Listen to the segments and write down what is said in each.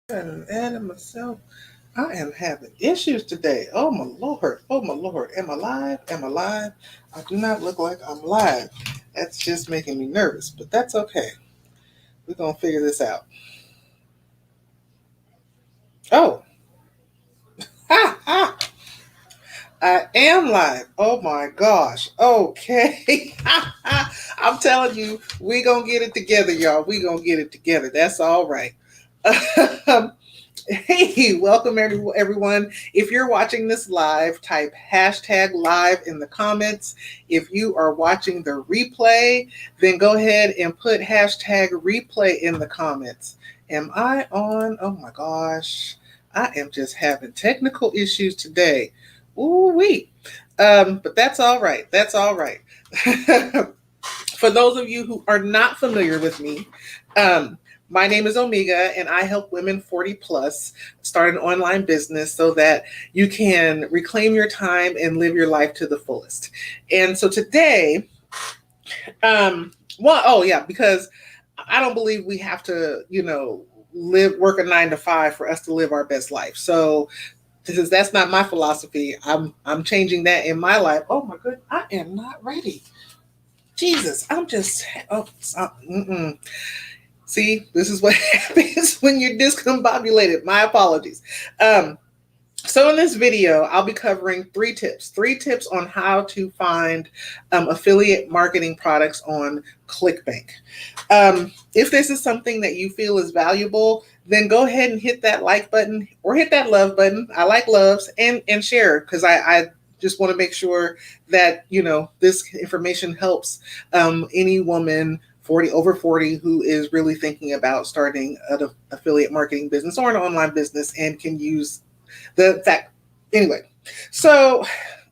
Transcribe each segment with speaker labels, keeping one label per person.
Speaker 1: And adding myself, I am having issues today. Oh my lord! Oh my lord! Am I live? Am I live? I do not look like I'm live. That's just making me nervous, but that's okay. We're gonna figure this out. Oh, ha ha! I am live. Oh my gosh. Okay. I'm telling you, we gonna get it together, y'all. We gonna get it together. That's all right. Hey, welcome everyone. If you're watching this live, type hashtag live in the comments. If you are watching the replay, then go ahead and put hashtag replay in the comments. Am I on? Oh my gosh. I am just having technical issues today. Ooh wee. But that's all right. That's all right. For those of you who are not familiar with me, um, my name is Omega, and I help women 40 plus start an online business so that you can reclaim your time and live your life to the fullest. And so today, oh yeah, because I don't believe we have to, work a 9 to 5 for us to live our best life. So since that's not my philosophy, I'm changing that in my life. Oh my goodness, I am not ready. Jesus, I'm just mm-mm. See, this is what happens when you're discombobulated. My apologies. Um, so in this video, I'll be covering three tips on how to find affiliate marketing products on Clickbank. If this is something that you feel is valuable, then go ahead and hit that like button or hit that love button. I like loves and share because I just want to make sure that this information helps any woman 40 over 40 who is really thinking about starting an affiliate marketing business or an online business and can use the fact. Anyway, so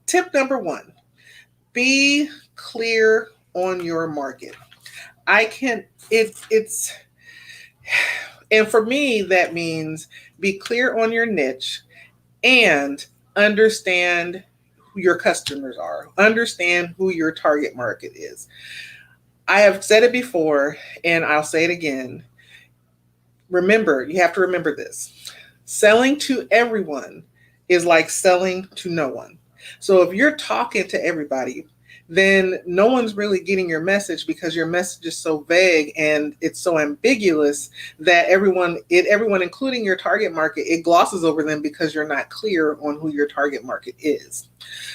Speaker 1: tip number one: be clear on your market. I can it's and for me that means be clear on your niche and understand who your customers are. Understand who your target market is. I have said it before and I'll say it again. Remember, you have to remember this. Selling to everyone is like selling to no one. So if you're talking to everybody, then no one's really getting your message because your message is so vague and it's so ambiguous that everyone including your target market, it glosses over them because you're not clear on who your target market is.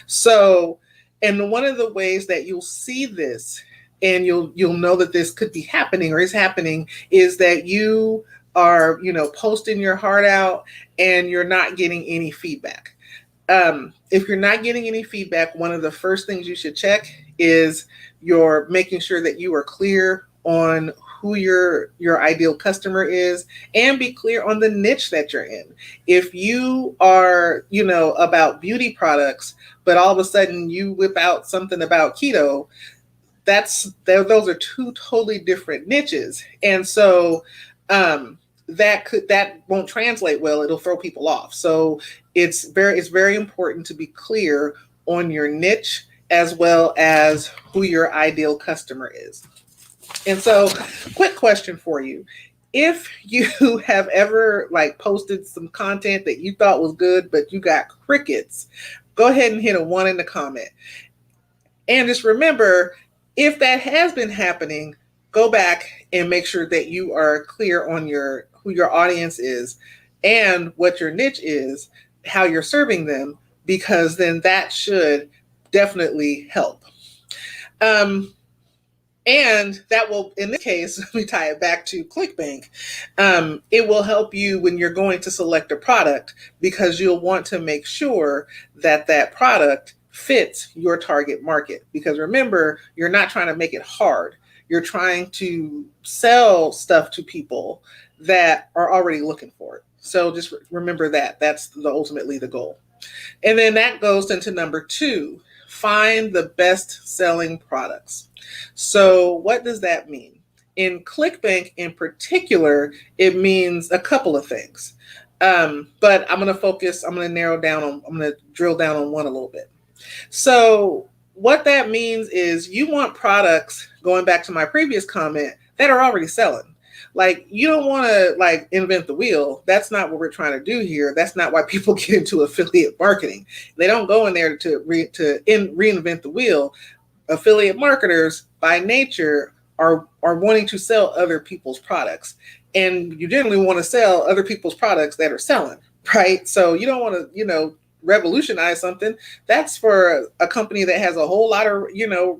Speaker 1: So, and one of the ways that you'll see this and you'll know that this could be happening or is happening is that you are posting your heart out and you're not getting any feedback. If you're not getting any feedback, one of the first things you should check is you're making sure that you are clear on who your ideal customer is and be clear on the niche that you're in. If you are about beauty products but all of a sudden you whip out something about keto, those are two totally different niches. And so that won't translate well. It'll throw people off. So it's very important to be clear on your niche as well as who your ideal customer is. And so, quick question for you. If you have ever posted some content that you thought was good but you got crickets, go ahead and hit a 1 in the comment. And just remember, if that has been happening, go back and make sure that you are clear on who your audience is and what your niche is, how you're serving them, because then that should definitely help. And that will, in this case, let me tie it back to Clickbank. It will help you when you're going to select a product because you'll want to make sure that that product fits your target market. Because remember, you're not trying to make it hard. You're trying to sell stuff to people that are already looking for it. So just remember that. That's ultimately the goal. And then that goes into number 2: find the best selling products. So, what does that mean? In Clickbank in particular, it means a couple of things. But I'm going to I'm going to drill down on one a little bit. So, what that means is you want products, going back to my previous comment, that are already selling. Like, you don't want to like invent the wheel. That's not what we're trying to do here. That's not why people get into affiliate marketing. They don't go in there to reinvent the wheel. Affiliate marketers by nature are wanting to sell other people's products, and you generally want to sell other people's products that are selling, right? So you don't want to, revolutionize something that's for a company that has a whole lot of,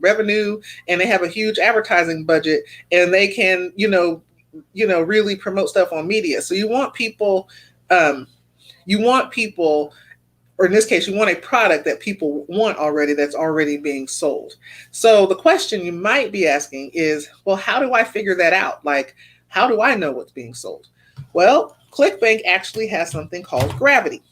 Speaker 1: revenue, and they have a huge advertising budget, and they can, really promote stuff on media. So um you want people, or in this case, you want a product that people want already, that's already being sold. So the question you might be asking is, well, how do I figure that out? Like, how do I know what's being sold? Well, Clickbank actually has something called gravity.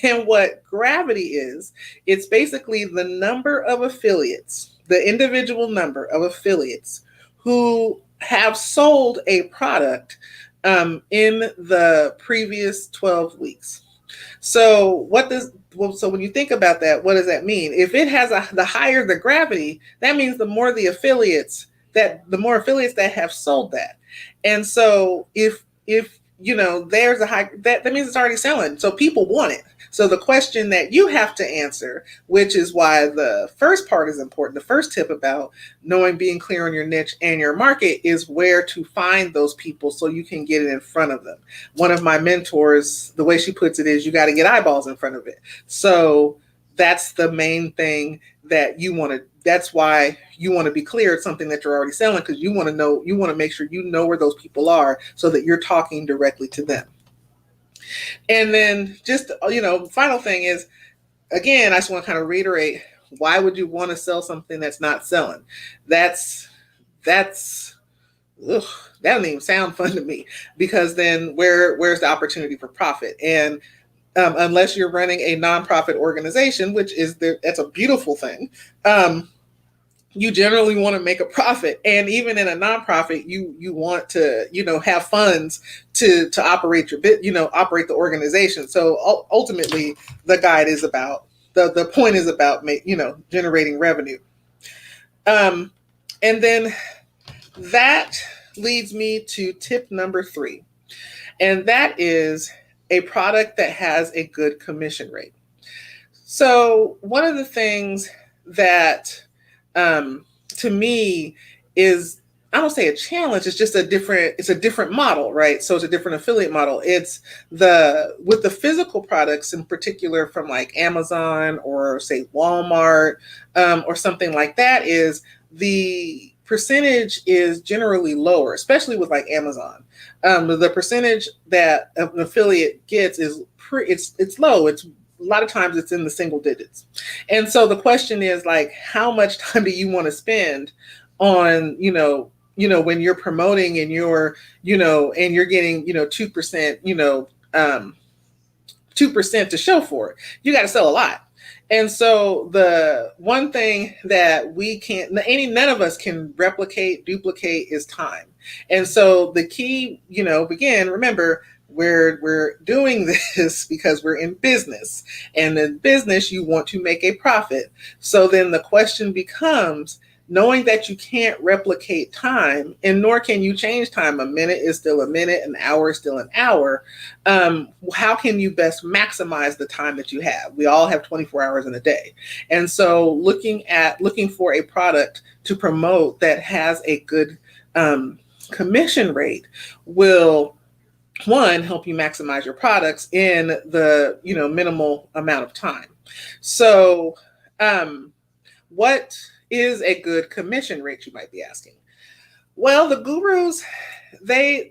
Speaker 1: And what gravity is, it's basically the number of affiliates, the individual number of affiliates who have sold a product in the previous 12 weeks. So so when you think about that, what does that mean? If it has the higher the gravity, that means the more affiliates that have sold that. And so if there's a high, that means it's already selling. So people want it. So the question that you have to answer, which is why the first part is important, the first tip about knowing, being clear on your niche and your market, is where to find those people so you can get it in front of them. One of my mentors, the way she puts it is, you got to get eyeballs in front of it. So that's the main thing that you want to, that's why you want to be clear it's something that you're already selling, because you want to make sure you know where those people are so that you're talking directly to them. And then just, final thing is, again, I just want to kind of reiterate, why would you want to sell something that's not selling? That's ugh, that doesn't even sound fun to me, because then where's the opportunity for profit? And unless you're running a nonprofit organization, which is that's a beautiful thing. You generally want to make a profit, and even in a nonprofit, you want to have funds to operate your operate the organization. So ultimately, the guide is about the point is about generating revenue. Um, and then that leads me to tip number 3, and that is a product that has a good commission rate. So one of the things that to me is, I don't say a challenge, it's just it's a different model, right? So it's a different affiliate model. It's with the physical products in particular, from like Amazon or say Walmart, or something like that, is the percentage is generally lower, especially with like Amazon. The percentage that an affiliate gets is it's low. It's a lot of times it's in the single digits. And so the question is, like, how much time do you want to spend on, when you're promoting and and you're getting, 2%, 2% to show for it. You got to sell a lot. And so the one thing that none of us can duplicate is time. And so the key, again, remember, we're doing this because we're in business, and in business you want to make a profit. So then the question becomes, knowing that you can't replicate time, and nor can you change time. A minute is still a minute, an hour is still an hour. How can you best maximize the time that you have? We all have 24 hours in a day. And so looking for a product to promote that has a good commission rate will, one, help you maximize your products in the minimal amount of time. So what is a good commission rate, you might be asking? Well, the gurus,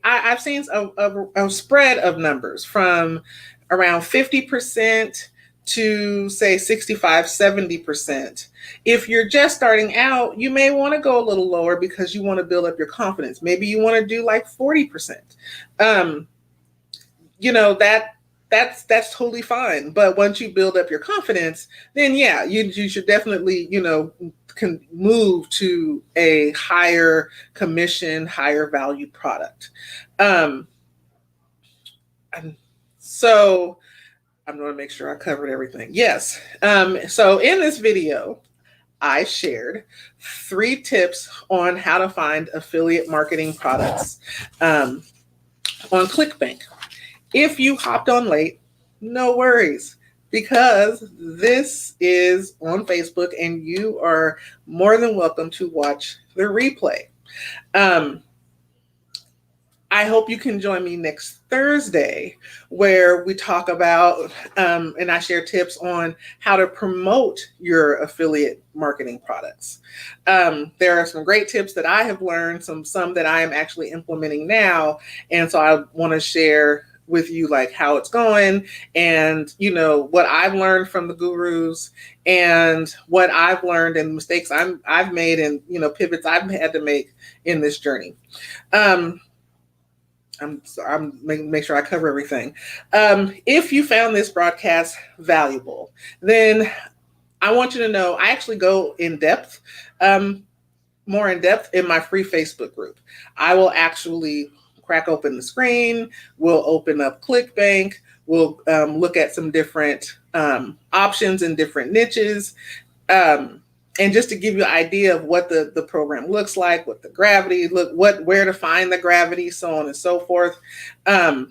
Speaker 1: I've seen a spread of numbers from around 50% to say 65, 70%. If you're just starting out, you may want to go a little lower because you want to build up your confidence. Maybe you want to do like 40%. That's totally fine. But once you build up your confidence, then yeah, you should definitely, can move to a higher commission, higher value product. So I'm going to make sure I covered everything. Yes. So in this video, I shared 3 tips on how to find affiliate marketing products on Clickbank. If you hopped on late, no worries, because this is on Facebook and you are more than welcome to watch the replay. I hope you can join me next Thursday, where we talk about and I share tips on how to promote your affiliate marketing products. There are some great tips that I have learned, some that I am actually implementing now, and so I want to share with you like how it's going, and what I've learned from the gurus, and what I've learned and mistakes I've made, and pivots I've had to make in this journey. I'm making make sure I cover everything. If you found this broadcast valuable, then I want you to know I actually go in depth, more in depth in my free Facebook group. I will actually crack open the screen. We'll open up Clickbank. We'll look at some different options and different niches. And just to give you an idea of what the program looks like, what the gravity where to find the gravity, so on and so forth. But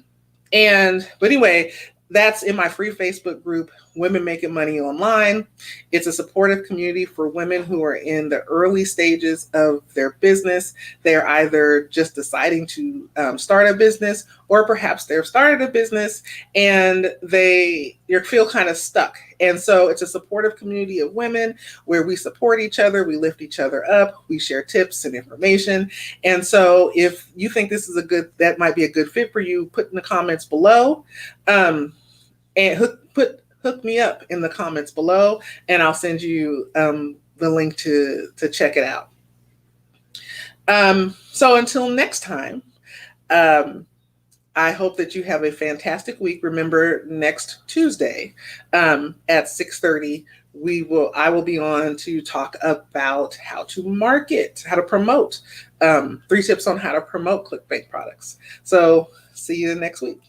Speaker 1: anyway, that's in my free Facebook group, Women Making Money Online. It's a supportive community for women who are in the early stages of their business. They're either just deciding to start a business, or perhaps they've started a business and they feel kind of stuck. And so it's a supportive community of women where we support each other, we lift each other up, we share tips and information. And so if you think this is that might be a good fit for you, put in the comments below, and hook me up in the comments below, and I'll send you the link to check it out. So until next time, I hope that you have a fantastic week. Remember, next Tuesday at 6:30, I will be on to talk about how to promote, 3 tips on how to promote Clickbank products. So see you next week.